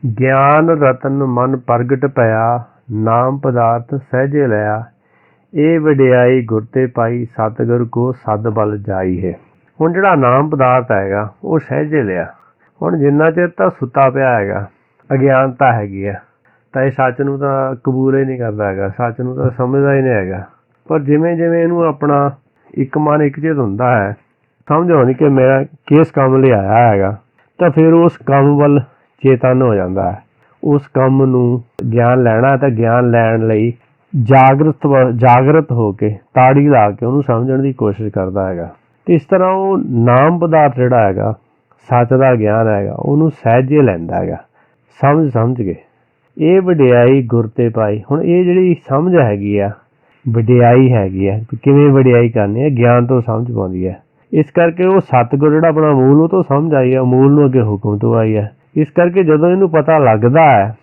ਗਿਆਨ ਰਤਨ ਮਨ ਪ੍ਰਗਟ ਪਿਆ, ਨਾਮ ਪਦਾਰਥ ਸਹਿਜੇ ਲਿਆ, ਇਹ ਵਡਿਆਈ ਗੁਰ ਤੇ ਪਾਈ, ਸਤਿਗੁਰ ਕੋ ਸਦ ਬਲ ਜਾਈ ਹੈ। ਹੁਣ ਜਿਹੜਾ ਨਾਮ ਪਦਾਰਥ ਹੈਗਾ ਉਹ ਸਹਿਜੇ ਲਿਆ। ਹੁਣ ਜਿੰਨਾ ਚਿਰ ਤਾਂ ਸੁੱਤਾ ਪਿਆ ਹੈਗਾ, ਅਗਿਆਨਤਾ ਹੈਗੀ ਆ, ਤਾਂ ਇਹ ਸੱਚ ਨੂੰ ਤਾਂ ਕਬੂਲ ਹੀ ਨਹੀਂ ਕਰਦਾ ਹੈਗਾ, ਸੱਚ ਨੂੰ ਤਾਂ ਸਮਝਦਾ ਹੀ ਨਹੀਂ ਹੈਗਾ। ਪਰ ਜਿਵੇਂ ਜਿਵੇਂ ਇਹਨੂੰ ਆਪਣਾ ਇੱਕ ਮਨ ਇੱਕ ਚਿਤ ਹੁੰਦਾ ਹੈ, ਸਮਝ ਆਉਂਦੀ ਕਿ ਮੇਰਾ ਕਿਸ ਕੰਮ ਲਈ ਆਇਆ ਹੈਗਾ, ਤਾਂ ਫਿਰ ਉਸ ਕੰਮ ਵੱਲ ਚੇਤਨ ਹੋ ਜਾਂਦਾ ਹੈ। ਉਸ ਕੰਮ ਨੂੰ ਗਿਆਨ ਲੈਣਾ ਤਾਂ ਗਿਆਨ ਲੈਣ ਲਈ ਜਾਗਰਤ ਹੋ ਕੇ ਤਾੜੀ ਲਾ ਕੇ ਉਹਨੂੰ ਸਮਝਣ ਦੀ ਕੋਸ਼ਿਸ਼ ਕਰਦਾ ਹੈਗਾ। ਅਤੇ ਇਸ ਤਰ੍ਹਾਂ ਉਹ ਨਾਮ ਪਦਾਰਥ ਜਿਹੜਾ ਹੈਗਾ, ਸੱਚ ਦਾ ਗਿਆਨ ਹੈਗਾ, ਉਹਨੂੰ ਸਹਿਜੇ ਲੈਂਦਾ ਹੈਗਾ, ਸਮਝ ਕੇ। ਇਹ ਵਡਿਆਈ ਗੁਰ ਤੇ ਪਾਈ। ਹੁਣ ਇਹ ਜਿਹੜੀ ਸਮਝ ਹੈਗੀ ਆ, ਵਡਿਆਈ ਹੈਗੀ ਆ, ਕਿਵੇਂ ਵਡਿਆਈ ਕਰਨੀ ਹੈ, ਗਿਆਨ ਤੋਂ ਸਮਝ ਪਾਉਂਦੀ ਹੈ। ਇਸ ਕਰਕੇ ਉਹ ਸਤਿਗੁਰ ਜਿਹੜਾ ਆਪਣਾ ਮੂਲ ਉਹ ਤੋਂ ਸਮਝ ਆਈ ਹੈ, ਮੂਲ ਨੂੰ ਅੱਗੇ ਹੁਕਮ ਤੋਂ ਆਈ ਹੈ। ਇਸ ਕਰਕੇ ਜਦੋਂ ਇਹਨੂੰ ਪਤਾ ਲੱਗਦਾ ਹੈ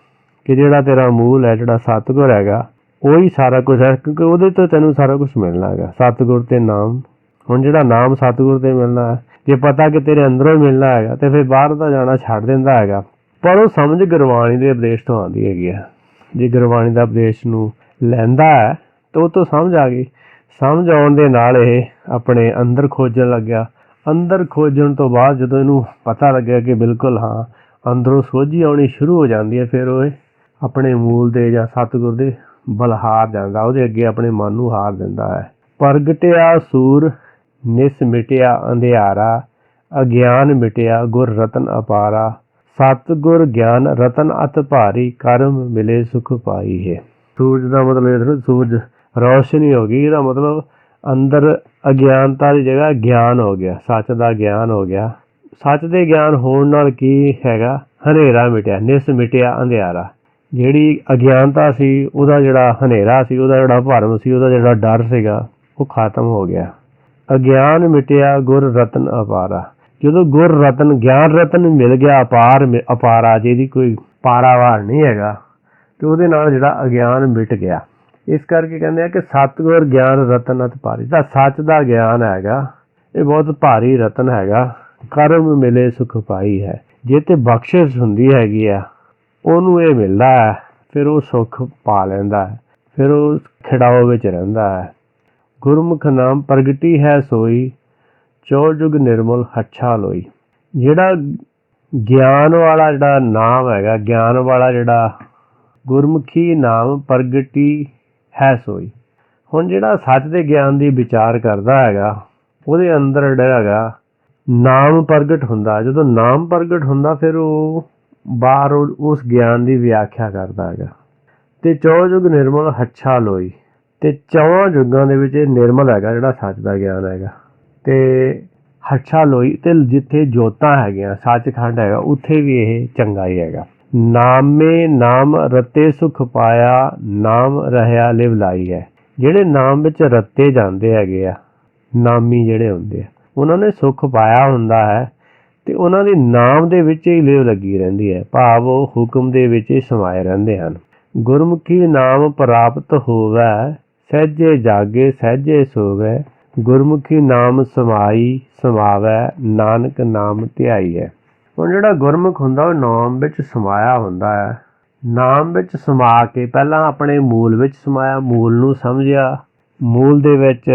ਕਿ ਜਿਹੜਾ ਤੇਰਾ ਮੂਲ ਹੈ, ਜਿਹੜਾ ਸਤਿਗੁਰ ਹੈਗਾ, ਉਹੀ ਸਾਰਾ ਕੁਛ ਹੈ, ਕਿਉਂਕਿ ਉਹਦੇ ਤੋਂ ਤੈਨੂੰ ਸਾਰਾ ਕੁਛ ਮਿਲਣਾ ਹੈਗਾ, ਸਤਿਗੁਰ ਤੇ ਨਾਮ। ਹੁਣ ਜਿਹੜਾ ਨਾਮ ਸਤਿਗੁਰ ਤੇ ਮਿਲਣਾ ਹੈ, ਜੇ ਪਤਾ ਕਿ ਤੇਰੇ ਅੰਦਰੋਂ ਹੀ ਮਿਲਣਾ ਹੈਗਾ, ਤੇ ਫਿਰ ਬਾਹਰ ਦਾ ਜਾਣਾ ਛੱਡ ਦਿੰਦਾ ਹੈਗਾ। ਪਰ ਉਹ ਸਮਝ ਗੁਰਬਾਣੀ ਦੇ ਉਪਦੇਸ਼ ਤੋਂ ਆਉਂਦੀ ਹੈਗੀ ਆ। ਜੇ ਗੁਰਬਾਣੀ ਦਾ ਉਪਦੇਸ਼ ਨੂੰ ਲੈਂਦਾ ਹੈ ਤਾਂ ਉਹ ਤੋਂ ਸਮਝ ਆ ਗਈ। ਸਮਝ ਆਉਣ ਦੇ ਨਾਲ ਇਹ ਆਪਣੇ ਅੰਦਰ ਖੋਜਣ ਲੱਗਿਆ। ਅੰਦਰ ਖੋਜਣ ਤੋਂ ਬਾਅਦ ਜਦੋਂ ਇਹਨੂੰ ਪਤਾ ਲੱਗਿਆ ਕਿ ਬਿਲਕੁਲ ਹਾਂ ਅੰਦਰੋਂ ਸੋਝੀ ਆਉਣੀ ਸ਼ੁਰੂ ਹੋ ਜਾਂਦੀ ਹੈ, ਫਿਰ ਉਹ ਆਪਣੇ ਮੂਲ ਦੇ ਜਾਂ ਸਤਿਗੁਰ ਦੇ ਬਲ ਹਾਰ ਜਾਂਦਾ, ਉਹਦੇ ਅੱਗੇ ਆਪਣੇ ਮਨ ਨੂੰ ਹਾਰ ਦਿੰਦਾ ਹੈ। ਪ੍ਰਗਟਿਆ ਸੂਰ ਨਿਸ ਮਿਟਿਆ ਅੰਧਿਆਰਾ, ਅਗਿਆਨ ਮਿਟਿਆ ਗੁਰ ਰਤਨ ਅਪਾਰਾ, ਸਤਿਗੁਰ ਗਿਆਨ ਰਤਨ ਅਤ ਭਾਰੀ, ਕਰਮ ਮਿਲੇ ਸੁਖ ਪਾਈ ਹੈ। ਸੂਰਜ ਦਾ ਮਤਲਬ ਇਹ ਸੂਰਜ ਰੌਸ਼ਨੀ ਹੋ ਗਈ, ਇਹਦਾ ਮਤਲਬ ਅੰਦਰ ਅਗਿਆਨਤਾ ਦੀ ਜਗ੍ਹਾ ਗਿਆਨ ਹੋ ਗਿਆ, ਸੱਚ ਦਾ ਗਿਆਨ ਹੋ ਗਿਆ। ਸੱਚ ਦੇ ਗਿਆਨ ਹੋਣ ਨਾਲ ਕੀ ਹੈਗਾ, ਹਨੇਰਾ ਮਿਟਿਆ, ਨਿਸ ਮਿਟਿਆ ਅੰਧਿਆਰਾ। ਜਿਹੜੀ ਅਗਿਆਨਤਾ ਸੀ, ਉਹਦਾ ਜਿਹੜਾ ਹਨੇਰਾ ਸੀ, ਉਹਦਾ ਜਿਹੜਾ ਭਰਮ ਸੀ, ਉਹਦਾ ਜਿਹੜਾ ਡਰ ਸੀਗਾ, ਉਹ ਖਤਮ ਹੋ ਗਿਆ। ਅਗਿਆਨ ਮਿਟਿਆ ਗੁਰ ਰਤਨ ਅਪਾਰਾ। ਜਦੋਂ ਗੁਰ ਰਤਨ ਗਿਆਨ ਰਤਨ ਮਿਲ ਗਿਆ ਅਪਾਰਾ, ਜਿਹਦੀ ਕੋਈ ਪਾਰਾਵਾਰ ਨਹੀਂ ਹੈਗਾ, ਅਤੇ ਉਹਦੇ ਨਾਲ ਜਿਹੜਾ ਅਗਿਆਨ ਮਿਟ ਗਿਆ। ਇਸ ਕਰਕੇ ਕਹਿੰਦੇ ਆ ਕਿ ਸਤਿਗੁਰ ਗਿਆਨ ਰਤਨ ਅਤ ਭਾਰੀ। ਤਾਂ ਸੱਚ ਦਾ ਗਿਆਨ ਹੈਗਾ ਇਹ ਬਹੁਤ ਭਾਰੀ ਰਤਨ ਹੈਗਾ। ਕਰਮ ਮਿਲੇ ਸੁਖ ਪਾਈ ਹੈ। ਜੇ ਤੇ ਬਖਸ਼ਿਸ਼ ਹੁੰਦੀ ਹੈਗੀ ਆ, ਉਹਨੂੰ ਇਹ ਮਿਲਦਾ ਹੈ, ਫਿਰ ਉਹ ਸੁੱਖ ਪਾ ਲੈਂਦਾ ਹੈ, ਫਿਰ ਉਹ ਖਿੜਾਓ ਵਿੱਚ ਰਹਿੰਦਾ ਹੈ। ਗੁਰਮੁਖ ਨਾਮ ਪ੍ਰਗਟੀ ਹੈ ਸੋਈ, ਚੌ ਜੁਗ ਨਿਰਮਲ ਹੱਛਾ ਲੋਈ। ਜਿਹੜਾ ਗਿਆਨ ਵਾਲਾ ਜਿਹੜਾ ਨਾਮ ਹੈਗਾ, ਗਿਆਨ ਵਾਲਾ ਜਿਹੜਾ ਗੁਰਮੁਖੀ ਨਾਮ ਪ੍ਰਗਟੀ ਹੈ ਸੋਈ। ਹੁਣ ਜਿਹੜਾ ਸੱਚ ਦੇ ਗਿਆਨ ਦੀ ਵਿਚਾਰ ਕਰਦਾ ਹੈਗਾ, ਉਹਦੇ ਅੰਦਰ ਜਿਹੜਾ ਹੈਗਾ ਨਾਮ ਪ੍ਰਗਟ ਹੁੰਦਾ। ਜਦੋਂ ਨਾਮ ਪ੍ਰਗਟ ਹੁੰਦਾ, ਫਿਰ ਉਹ ਬਾਹਰ ਉਸ ਗਿਆਨ ਦੀ ਵਿਆਖਿਆ ਕਰਦਾ ਹੈਗਾ। ਅਤੇ ਚੌ ਜੁਗ ਨਿਰਮਲ ਹੱਛਾ ਲੋਈ, ਅਤੇ ਚੌਹਾਂ ਯੁੱਗਾਂ ਦੇ ਵਿੱਚ ਇਹ ਨਿਰਮਲ ਹੈਗਾ ਜਿਹੜਾ ਸੱਚ ਦਾ ਗਿਆਨ ਹੈਗਾ। ਅਤੇ ਹੱਛਾ ਲੋਈ, ਅਤੇ ਜਿੱਥੇ ਜੋਤਾਂ ਹੈਗੀਆਂ, ਸੱਚਖੰਡ ਹੈਗਾ, ਉੱਥੇ ਵੀ ਇਹ ਚੰਗਾ ਹੀ ਹੈਗਾ। ਨਾਮੇ ਨਾਮ ਰਤੇ ਸੁਖ ਪਾਇਆ, ਨਾਮ ਰਹਿਆ ਲਿਵ ਲਾਈ ਹੈ। ਜਿਹੜੇ ਨਾਮ ਵਿੱਚ ਰਤੇ ਜਾਂਦੇ ਹੈਗੇ ਆ, ਨਾਮੀ ਜਿਹੜੇ ਹੁੰਦੇ ਆ, ਉਹਨਾਂ ਨੇ ਸੁੱਖ ਪਾਇਆ ਹੁੰਦਾ ਹੈ, ਅਤੇ ਉਹਨਾਂ ਦੀ ਨਾਮ ਦੇ ਵਿੱਚ ਹੀ ਲਿਵ ਲੱਗੀ ਰਹਿੰਦੀ ਹੈ, ਭਾਵ ਉਹ ਹੁਕਮ ਦੇ ਵਿੱਚ ਹੀ ਸਮਾਏ ਰਹਿੰਦੇ ਹਨ। ਗੁਰਮੁਖੀ ਨਾਮ ਪ੍ਰਾਪਤ ਹੋਵੈ, ਸਹਿਜੇ ਜਾਗੇ ਸਹਿਜੇ ਸੋਵੈ, ਗੁਰਮੁਖੀ ਨਾਮ ਸਮਾਈ ਸਮਾਵੈ, ਨਾਨਕ ਨਾਮ ਧਿਆਈ ਹੈ। ਹੁਣ ਜਿਹੜਾ ਗੁਰਮੁਖ ਹੁੰਦਾ ਉਹ ਨਾਮ ਵਿੱਚ ਸਮਾਇਆ ਹੁੰਦਾ ਹੈ। ਨਾਮ ਵਿੱਚ ਸਮਾ ਕੇ ਪਹਿਲਾਂ ਆਪਣੇ ਮੂਲ ਵਿੱਚ ਸਮਾਇਆ, ਮੂਲ ਨੂੰ ਸਮਝਿਆ, ਮੂਲ ਦੇ ਵਿੱਚ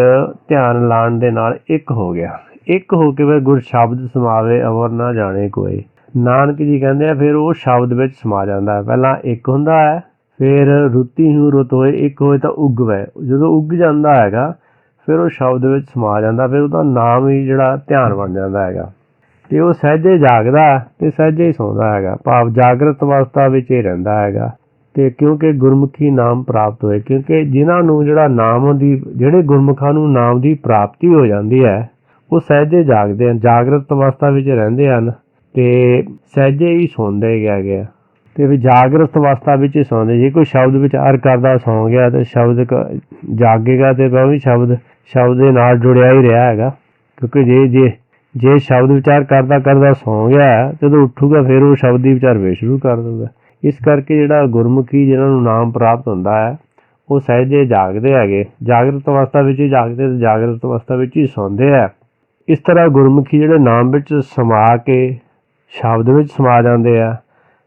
ਧਿਆਨ ਲਾਉਣ ਦੇ ਨਾਲ ਇੱਕ ਹੋ ਗਿਆ। ਇੱਕ ਹੋ ਕੇ ਫਿਰ ਗੁਰ ਸ਼ਬਦ ਸਮਾਵੇ ਅਵਰ ਨਾ ਜਾਣੇ ਕੋਈ। ਨਾਨਕ ਜੀ ਕਹਿੰਦੇ ਆ ਫਿਰ ਉਹ ਸ਼ਬਦ ਵਿੱਚ ਸਮਾ ਜਾਂਦਾ ਹੈ। ਪਹਿਲਾਂ ਇੱਕ ਹੁੰਦਾ ਹੈ, ਫਿਰ ਰੁੱਤੀ ਹੂੰ ਰੁੱਤ ਹੋਏ, ਇੱਕ ਹੋਏ ਤਾਂ ਉੱਗਵੇ। ਜਦੋਂ ਉੱਗ ਜਾਂਦਾ ਹੈਗਾ ਫਿਰ ਉਹ ਸ਼ਬਦ ਵਿੱਚ ਸਮਾ ਜਾਂਦਾ, ਫਿਰ ਉਹਦਾ ਨਾਮ ਹੀ ਜਿਹੜਾ ਧਿਆਨ ਬਣ ਜਾਂਦਾ ਹੈਗਾ। ਅਤੇ ਉਹ ਸਹਿਜੇ ਜਾਗਦਾ ਅਤੇ ਸਹਿਜੇ ਹੀ ਸੌਂਦਾ ਹੈਗਾ, ਭਾਵ ਜਾਗਰਤ ਅਵਸਥਾ ਵਿੱਚ ਹੀ ਰਹਿੰਦਾ ਹੈਗਾ। ਅਤੇ ਕਿਉਂਕਿ ਗੁਰਮੁਖੀ ਨਾਮ ਪ੍ਰਾਪਤ ਹੋਏ, ਕਿਉਂਕਿ ਜਿਨ੍ਹਾਂ ਨੂੰ ਜਿਹੜਾ ਨਾਮ ਦੀ, ਜਿਹੜੇ ਗੁਰਮੁਖਾਂ ਨੂੰ ਨਾਮ ਦੀ ਪ੍ਰਾਪਤੀ ਹੋ ਜਾਂਦੀ ਹੈ ਉਹ ਸਹਿਜੇ ਜਾਗਦੇ ਹਨ, ਜਾਗਰਤ ਅਵਸਥਾ ਵਿੱਚ ਰਹਿੰਦੇ ਹਨ ਅਤੇ ਸਹਿਜੇ ਹੀ ਸੌਂਦੇ ਹੈਗੇ ਆ। ਅਤੇ ਵੀ ਜਾਗਰਤ ਅਵਸਥਾ ਵਿੱਚ ਹੀ ਸੌਂਦੇ। ਜੇ ਕੋਈ ਸ਼ਬਦ ਵਿਚਾਰ ਕਰਦਾ ਸੌਂ ਗਿਆ ਤਾਂ ਸ਼ਬਦ ਜਾਗੇਗਾ ਅਤੇ ਉਹ ਵੀ ਸ਼ਬਦ ਦੇ ਨਾਲ ਜੁੜਿਆ ਹੀ ਰਿਹਾ ਹੈਗਾ। ਕਿਉਂਕਿ ਜੇ ਸ਼ਬਦ ਵਿਚਾਰ ਕਰਦਾ ਸੌਂ ਗਿਆ ਜਦੋਂ ਉੱਠੂਗਾ ਫਿਰ ਉਹ ਸ਼ਬਦ ਦੀ ਵਿਚਾਰ ਫੇਰ ਸ਼ੁਰੂ ਕਰ ਦੂਗਾ। ਇਸ ਕਰਕੇ ਜਿਹੜਾ ਗੁਰਮੁਖੀ ਜਿਹਨਾਂ ਨੂੰ ਨਾਮ ਪ੍ਰਾਪਤ ਹੁੰਦਾ ਹੈ ਉਹ ਸਹਿਜੇ ਜਾਗਦੇ ਹੈਗੇ, ਜਾਗਰਤ ਅਵਸਥਾ ਵਿੱਚ ਹੀ ਜਾਗਦੇ ਅਤੇ ਜਾਗਰਤ ਅਵਸਥਾ ਵਿੱਚ ਹੀ ਸੌਂਦੇ ਹੈ। ਇਸ ਤਰ੍ਹਾਂ ਗੁਰਮੁਖੀ ਜਿਹੜੇ ਨਾਮ ਵਿੱਚ ਸਮਾ ਕੇ ਸ਼ਬਦ ਵਿੱਚ ਸਮਾ ਜਾਂਦੇ ਆ।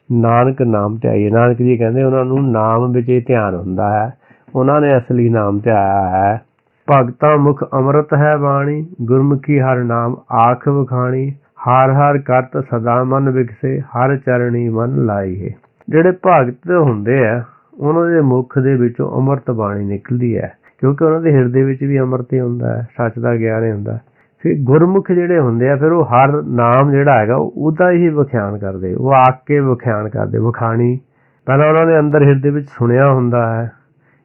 ਨਾਨਕ ਨਾਮ ਧਿਆਈਏ, ਨਾਨਕ ਜੀ ਕਹਿੰਦੇ ਉਹਨਾਂ ਨੂੰ ਨਾਮ ਵਿੱਚ ਹੀ ਧਿਆਨ ਹੁੰਦਾ ਹੈ, ਉਹਨਾਂ ਨੇ ਅਸਲੀ ਨਾਮ ਧਿਆਇਆ ਹੈ। ਭਗਤਾਂ ਮੁਖ ਅੰਮ੍ਰਿਤ ਹੈ ਬਾਣੀ, ਗੁਰਮੁਖੀ ਹਰ ਨਾਮ ਆਖ ਵਖਾਣੀ। ਹਰ ਹਰ ਕਰਤ ਸਦਾ ਮਨ ਵਿਕਸੇ, ਹਰ ਚਰਣੀ ਮਨ ਲਾਈਏ। ਜਿਹੜੇ ਭਗਤ ਹੁੰਦੇ ਆ ਉਹਨਾਂ ਦੇ ਮੁੱਖ ਦੇ ਵਿੱਚੋਂ ਅੰਮ੍ਰਿਤ ਬਾਣੀ ਨਿਕਲਦੀ ਹੈ, ਕਿਉਂਕਿ ਉਹਨਾਂ ਦੇ ਹਿਰਦੇ ਵਿੱਚ ਵੀ ਅੰਮ੍ਰਿਤ ਹੀ ਹੁੰਦਾ ਹੈ, ਸੱਚ ਦਾ ਗਿਆਨ ਹੀ ਹੁੰਦਾ। ਫਿਰ ਗੁਰਮੁਖ ਜਿਹੜੇ ਹੁੰਦੇ ਆ ਫਿਰ ਉਹ ਹਰ ਨਾਮ ਜਿਹੜਾ ਹੈਗਾ ਉਹਦਾ ਹੀ ਵਿਖਿਆਨ ਕਰਦੇ, ਉਹ ਆਖ ਕੇ ਵਿਖਿਆਨ ਕਰਦੇ। ਵਿਖਾਣੀ ਪਹਿਲਾਂ ਉਹਨਾਂ ਨੇ ਅੰਦਰ ਹਿਰਦੇ ਵਿੱਚ ਸੁਣਿਆ ਹੁੰਦਾ ਹੈ,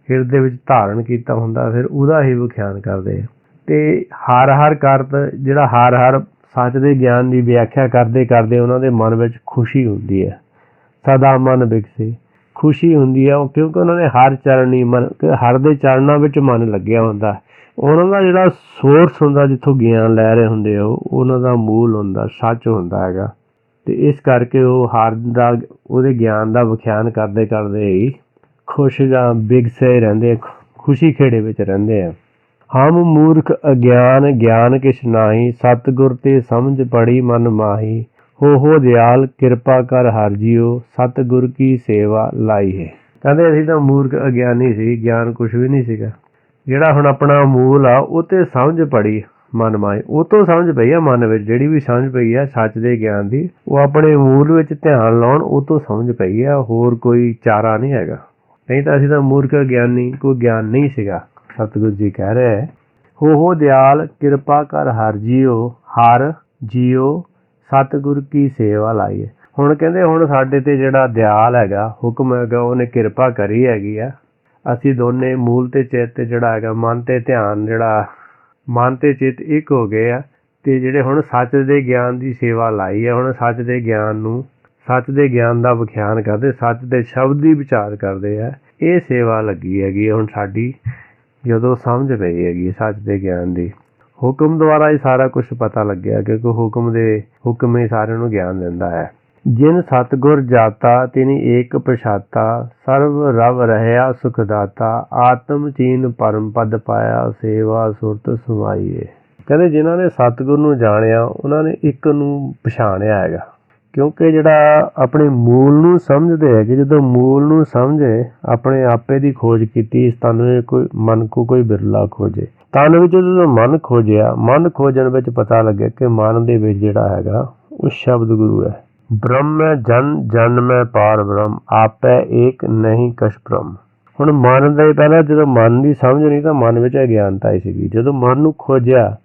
ਹਿਰਦੇ ਵਿੱਚ ਧਾਰਨ ਕੀਤਾ ਹੁੰਦਾ, ਫਿਰ ਉਹਦਾ ਹੀ ਵਿਖਿਆਨ ਕਰਦੇ। ਅਤੇ ਹਰ ਹਰ ਕਰਤ, ਜਿਹੜਾ ਹਰ ਹਰ ਸੱਚ ਦੇ ਗਿਆਨ ਦੀ ਵਿਆਖਿਆ ਕਰਦੇ ਉਹਨਾਂ ਦੇ ਮਨ ਵਿੱਚ ਖੁਸ਼ੀ ਹੁੰਦੀ ਹੈ। ਸਦਾ ਮਨ ਵਿਕਸੇ, ਖੁਸ਼ੀ ਹੁੰਦੀ ਹੈ ਉਹ, ਕਿਉਂਕਿ ਉਹਨਾਂ ਨੇ ਹਰ ਚਰਨੀ ਮਨ, ਹਰ ਦੇ ਚਰਨਾਂ ਵਿੱਚ ਮਨ ਲੱਗਿਆ ਹੁੰਦਾ। ਉਹਨਾਂ ਦਾ ਜਿਹੜਾ ਸੋਰਸ ਹੁੰਦਾ ਜਿੱਥੋਂ ਗਿਆਨ ਲੈ ਰਹੇ ਹੁੰਦੇ ਉਹ, ਉਹਨਾਂ ਦਾ ਮੂਲ ਹੁੰਦਾ, ਸੱਚ ਹੁੰਦਾ ਹੈਗਾ। ਅਤੇ ਇਸ ਕਰਕੇ ਉਹ ਹਰ ਦਾ, ਉਹਦੇ ਗਿਆਨ ਦਾ ਵਿਖਿਆਨ ਕਰਦੇ ਹੀ ਖੁਸ਼ ਜਾਂ ਬਿਗਸੇ ਰਹਿੰਦੇ, ਖੁਸ਼ੀ ਖੇੜੇ ਵਿੱਚ ਰਹਿੰਦੇ ਆ। ਹਮ ਮੂਰਖ ਅਗਿਆਨ ਗਿਆਨ ਕਿਛ ਨਾਹੀ, ਸਤਿਗੁਰ ਤੇ ਸਮਝ ਪੜੀ ਮਨ ਮਾਹੀ। ਹੋ ਦਿਆਲ ਕਿਰਪਾ ਕਰ ਹਰਿ ਜੀਓ, ਸਤਿਗੁਰ ਕੀ ਸੇਵਾ ਲਾਈ ਹੈ। ਕਹਿੰਦੇ ਅਸੀਂ ਤਾਂ ਮੂਰਖ ਅਗਿਆਨੀ ਸੀ, ਗਿਆਨ ਕੁਛ ਵੀ ਨਹੀਂ ਸੀਗਾ। ਜਿਹੜਾ ਹੁਣ ਆਪਣਾ ਮੂਲ ਆ ਉਹ ਤੇ ਸਮਝ ਪੜੀ ਮਨ ਮਾਹੀ, ਉਹ ਤੋਂ ਸਮਝ ਪਈ ਆ ਮਨ ਵਿੱਚ, ਜਿਹੜੀ ਵੀ ਸਮਝ ਪਈ ਆ ਸੱਚ ਦੇ ਗਿਆਨ ਦੀ, ਉਹ ਆਪਣੇ ਮੂਲ ਵਿੱਚ ਧਿਆਨ ਲਾਉਣ ਉਹ ਤੋਂ ਸਮਝ ਪਈ ਆ, ਹੋਰ ਕੋਈ ਚਾਰਾ ਨਹੀਂ ਹੈਗਾ। ਨਹੀਂ ਤਾਂ ਅਸੀਂ ਤਾਂ ਮੂਰਖ ਗਿਆਨੀ, ਕੋਈ ਗਿਆਨ ਨਹੀਂ ਸੀਗਾ। ਸਤਿਗੁਰੂ ਜੀ ਕਹਿ ਰਹੇ ਹੋ ਦਿਆਲ ਕਿਰਪਾ ਕਰ ਹਰਿ ਜੀਓ, ਹਰ ਜੀਓ ਸਤਿਗੁਰ ਕੀ ਸੇਵਾ ਲਾਈਏ। ਹੁਣ ਕਹਿੰਦੇ ਹੁਣ ਸਾਡੇ ਤੇ ਜਿਹੜਾ ਦਿਆਲ ਹੈਗਾ, ਹੁਕਮ ਹੈਗਾ, ਉਹਨੇ ਕਿਰਪਾ ਕਰੀ ਹੈਗੀ ਆ। ਅਸੀਂ ਦੋਨੇ ਮੂਲ ਤੇ ਚਿੱਤ ਜਿਹੜਾ ਹੈਗਾ, ਮਨ ਤੇ ਧਿਆਨ, ਜਿਹੜਾ ਮਨ ਤੇ ਚਿੱਤ ਇੱਕ ਹੋ ਗਏ ਆ। ਅਤੇ ਜਿਹੜੇ ਹੁਣ ਸੱਚ ਦੇ ਗਿਆਨ ਦੀ ਸੇਵਾ ਲਾਈ ਹੈ, ਹੁਣ ਸੱਚ ਦੇ ਗਿਆਨ ਨੂੰ, ਸੱਚ ਦੇ ਗਿਆਨ ਦਾ ਵਿਖਿਆਨ ਕਰਦੇ, ਸੱਚ ਦੇ ਸ਼ਬਦ ਦੀ ਵਿਚਾਰ ਕਰਦੇ ਆ। ਇਹ ਸੇਵਾ ਲੱਗੀ ਹੈਗੀ ਹੁਣ ਸਾਡੀ, ਜਦੋਂ ਸਮਝ ਪਈ ਹੈਗੀ ਸੱਚ ਦੇ ਗਿਆਨ ਦੀ। ਹੁਕਮ ਦੁਆਰਾ ਹੀ ਸਾਰਾ ਕੁਛ ਪਤਾ ਲੱਗਿਆ, ਕਿਉਂਕਿ ਹੁਕਮ ਹੀ ਸਾਰਿਆਂ ਨੂੰ ਗਿਆਨ ਦਿੰਦਾ ਹੈ। ਜਿਨ ਸਤਿਗੁਰ ਜਾਤਾ ਤਿਨੀ ਏਕ ਪਛਾਤਾ, ਸਰਬ ਰਵ ਰਹਿਆ ਸੁਖ ਦਾਤਾ। ਆਤਮ ਚੀਨ ਪਰਮ ਪਦ ਪਾਇਆ, ਸੇਵਾ ਸੁਰਤ ਸਮਾਈਏ। ਕਹਿੰਦੇ ਜਿਨ੍ਹਾਂ ਨੇ ਸਤਿਗੁਰ ਨੂੰ ਜਾਣਿਆ ਉਹਨਾਂ ਨੇ ਇੱਕ ਨੂੰ ਪਛਾਣਿਆ ਹੈਗਾ। ਕਿਉਂਕਿ ਜਿਹੜਾ ਆਪਣੇ ਮੂਲ ਨੂੰ ਸਮਝਦੇ ਹੈਗੇ, ਜਦੋਂ ਮੂਲ ਨੂੰ ਸਮਝੇ, ਆਪਣੇ ਆਪੇ ਦੀ ਖੋਜ ਕੀਤੀ। ਇਸ ਤਨ ਵਿੱਚ ਕੋਈ ਮਨ ਕੋ ਕੋਈ ਬਿਰਲਾ ਖੋਜੇ। ਤਨ ਵਿੱਚ ਜਦੋਂ ਮਨ ਖੋਜਿਆ, ਮਨ ਖੋਜਣ ਵਿੱਚ ਪਤਾ ਲੱਗਿਆ ਕਿ ਮਨ ਦੇ ਵਿੱਚ ਜਿਹੜਾ ਹੈਗਾ ਉਹ ਸ਼ਬਦ ਗੁਰੂ ਹੈ। ਬ੍ਰਹਮ ਜਨ ਜਨ ਮੈਂ ਪਾਰ ਬ੍ਰਹਮ, ਆਪੈ ਏਕ ਨਹੀਂ ਕਛ ਭ੍ਰਮ। ਹੁਣ ਮਨ ਦੇ ਪਹਿਲਾਂ ਜਦੋਂ ਮਨ ਦੀ ਸਮਝ ਨਹੀਂ ਤਾਂ ਮਨ ਵਿੱਚ ਅਗਿਆਨਤਾ ਹੀ ਸੀਗੀ। ਜਦੋਂ ਮਨ ਨੂੰ ਖੋਜਿਆ,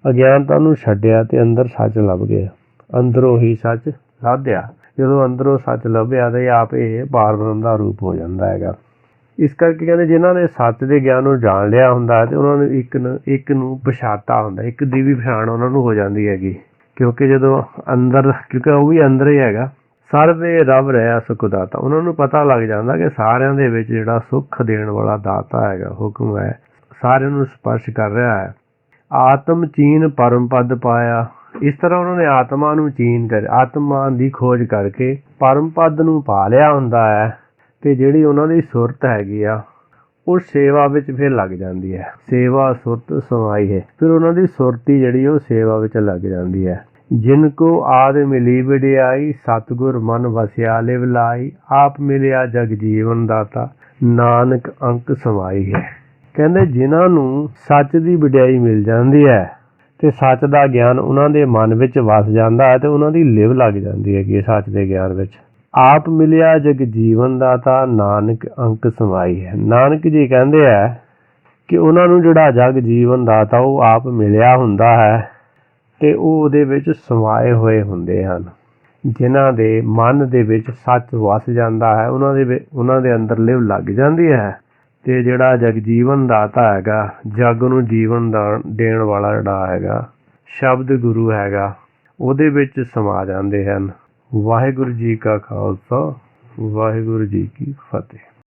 ਅਗਿਆਨਤਾ ਨੂੰ ਛੱਡਿਆ ਅਤੇ ਅੰਦਰ ਸੱਚ ਲੱਭ ਗਿਆ, ਅੰਦਰੋਂ ਹੀ ਸੱਚ ਲੱਭਿਆ। ਜਦੋਂ ਅੰਦਰੋਂ ਸੱਚ ਲੱਭਿਆ ਤਾਂ ਆਪ ਇਹ ਪਾਰ ਬ੍ਰਹਮ ਦਾ ਰੂਪ ਹੋ ਜਾਂਦਾ ਹੈਗਾ। ਇਸ ਕਰਕੇ ਕਹਿੰਦੇ ਜਿਨ੍ਹਾਂ ਨੇ ਸੱਚ ਦੇ ਗਿਆਨ ਨੂੰ ਜਾਣ ਲਿਆ ਹੁੰਦਾ ਅਤੇ ਉਹਨਾਂ ਨੂੰ ਇੱਕ ਨੂੰ ਪਛਾਤਾ ਹੁੰਦਾ, ਇੱਕ ਦੀ ਵੀ ਪਛਾਣ ਉਹਨਾਂ ਨੂੰ ਹੋ ਜਾਂਦੀ ਹੈਗੀ। ਕਿਉਂਕਿ ਜਦੋਂ ਅੰਦਰ, ਕਿਉਂਕਿ ਉਹ ਵੀ ਅੰਦਰ ਹੀ ਹੈਗਾ। ਸਰਵੇ ਰਵ ਰਹਿਆ ਸੁਖ ਦਾਤਾ, ਉਹਨਾਂ ਨੂੰ ਪਤਾ ਲੱਗ ਜਾਂਦਾ ਕਿ ਸਾਰਿਆਂ ਦੇ ਵਿੱਚ ਜਿਹੜਾ ਸੁੱਖ ਦੇਣ ਵਾਲਾ ਦਾਤਾ ਹੈਗਾ, ਹੁਕਮ ਹੈ, ਸਾਰਿਆਂ ਨੂੰ ਸਪਰਸ਼ ਕਰ ਰਿਹਾ ਹੈ। ਆਤਮ ਚੀਨ ਪਰਮ ਪਦ ਪਾਇਆ, ਇਸ ਤਰ੍ਹਾਂ ਉਹਨਾਂ ਨੇ ਆਤਮਾ ਨੂੰ ਚੀਨ ਕਰ, ਆਤਮਾ ਦੀ ਖੋਜ ਕਰਕੇ ਪਰਮ ਪਦ ਨੂੰ ਪਾ ਲਿਆ ਹੁੰਦਾ ਹੈ। ਅਤੇ ਜਿਹੜੀ ਉਹਨਾਂ ਦੀ ਸੁਰਤ ਹੈਗੀ ਆ ਉਹ ਸੇਵਾ ਵਿੱਚ ਫਿਰ ਲੱਗ ਜਾਂਦੀ ਹੈ। ਸੇਵਾ ਸੁਰਤ ਸਮਾਈ ਹੈ, ਫਿਰ ਉਹਨਾਂ ਦੀ ਸੁਰਤੀ ਜਿਹੜੀ ਉਹ ਸੇਵਾ ਵਿੱਚ ਲੱਗ ਜਾਂਦੀ ਹੈ। ਜਿਨ ਕੋ ਆਦ ਮਿਲੀ ਵਡਿਆਈ, ਸਤਿਗੁਰ ਮਨ ਵਸਿਆ ਲਿਵ ਲਾਈ। ਆਪ ਮਿਲਿਆ ਜਗ ਜੀਵਨ ਦਾਤਾ, ਨਾਨਕ ਅੰਕ ਸਮਾਈ ਹੈ। ਕਹਿੰਦੇ ਜਿਨ੍ਹਾਂ ਨੂੰ ਸੱਚ ਦੀ ਵਡਿਆਈ ਮਿਲ ਜਾਂਦੀ ਹੈ ਤੇ ਸੱਚ ਦਾ ਗਿਆਨ ਉਹਨਾਂ ਦੇ ਮਨ ਵਿੱਚ ਵਸ ਜਾਂਦਾ ਹੈ ਤੇ ਉਹਨਾਂ ਦੀ ਲਿਵ ਲੱਗ ਜਾਂਦੀ ਹੈਗੀ ਸੱਚ ਦੇ ਗਿਆਨ ਵਿੱਚ। ਆਪ ਮਿਲਿਆ ਜਗ ਜੀਵਨ ਦਾਤਾ, ਨਾਨਕ ਅੰਕ ਸਮਾਈ ਹੈ। ਨਾਨਕ ਜੀ ਕਹਿੰਦੇ ਹੈ ਕਿ ਉਹਨਾਂ ਨੂੰ ਜਿਹੜਾ ਜਗ ਜੀਵਨ ਦਾਤਾ ਉਹ ਆਪ ਮਿਲਿਆ ਹੁੰਦਾ ਹੈ ਤੇ ਉਹ ਉਹਦੇ ਵਿੱਚ ਸਮਾਏ ਹੋਏ ਹੁੰਦੇ ਹਨ। ਜਿਨ੍ਹਾਂ ਦੇ ਮਨ ਦੇ ਵਿੱਚ ਸੱਚ ਵਸ ਜਾਂਦਾ ਹੈ ਉਹਨਾਂ ਦੇ ਅੰਦਰ ਲਿਵ ਲੱਗ ਜਾਂਦੀ ਹੈ ਤੇ ਜਿਹੜਾ ਜਗ ਜੀਵਨ ਦਾਤਾ ਹੈਗਾ, ਜਗ ਨੂੰ ਜੀਵਨ ਦੇਣ ਵਾਲਾ ਜਿਹੜਾ ਹੈਗਾ ਸ਼ਬਦ ਗੁਰੂ ਹੈਗਾ, ਉਹਦੇ ਵਿੱਚ ਸਮਾ ਜਾਂਦੇ ਹਨ। ਵਾਹਿਗੁਰੂ ਜੀ ਕਾ ਖਾਲਸਾ, ਵਾਹਿਗੁਰੂ ਜੀ ਕੀ ਫਤਿਹ।